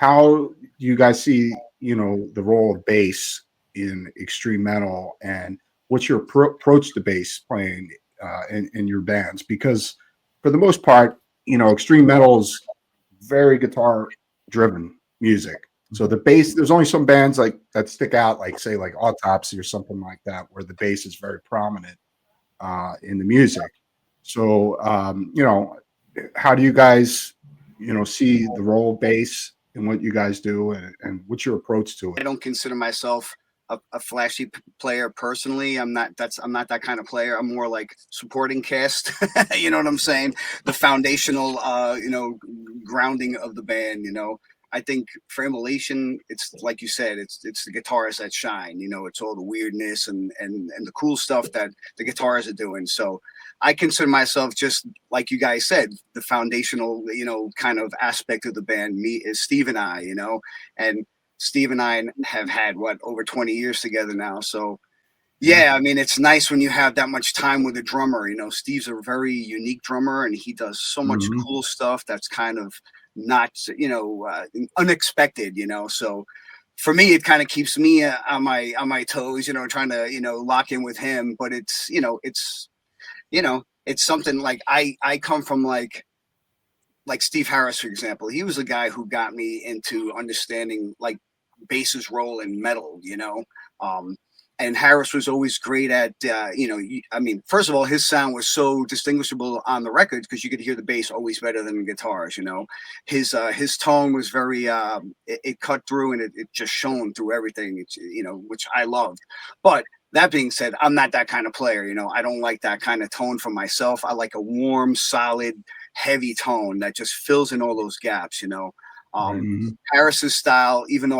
how do you guys see, the role of bass in extreme metal, and what's your approach to bass playing in your bands? Because for the most part, extreme metal is very guitar driven music. So the bass, there's only some bands like that stick out, like say like Autopsy or something like that, where the bass is very prominent in the music. So how do you guys, see the role of bass in what you guys do, and what's your approach to I it? don't consider myself a flashy player personally. I'm not that kind of player. I'm more like supporting cast. You know what I'm saying? The foundational, grounding of the band. I think for Immolation, it's like you said, it's the guitars that shine. It's all the weirdness and the cool stuff that the guitars are doing. So I consider myself, just like you guys said, the foundational, kind of aspect of the band. Me is Steve and I, and Steve and I have had what, over 20 years together now. So Yeah. yeah, I mean, it's nice when you have that much time with a drummer. Steve's a very unique drummer, and he does so much Hmm. cool stuff that's kind of not, unexpected. So for me, it kind of keeps me on my toes, trying to lock in with him. But it's something like I come from like Steve Harris, for example. He was the guy who got me into understanding like bass's role in metal, Um, and Harris was always great at, I mean, first of all, his sound was so distinguishable on the records because you could hear the bass always better than the guitars. His tone was very, it cut through, and it just shone through everything. It's, which I loved. But that being said, I'm not that kind of player. I don't like that kind of tone for myself. I like a warm, solid, heavy tone that just fills in all those gaps. Right. Um, Harris's style, even though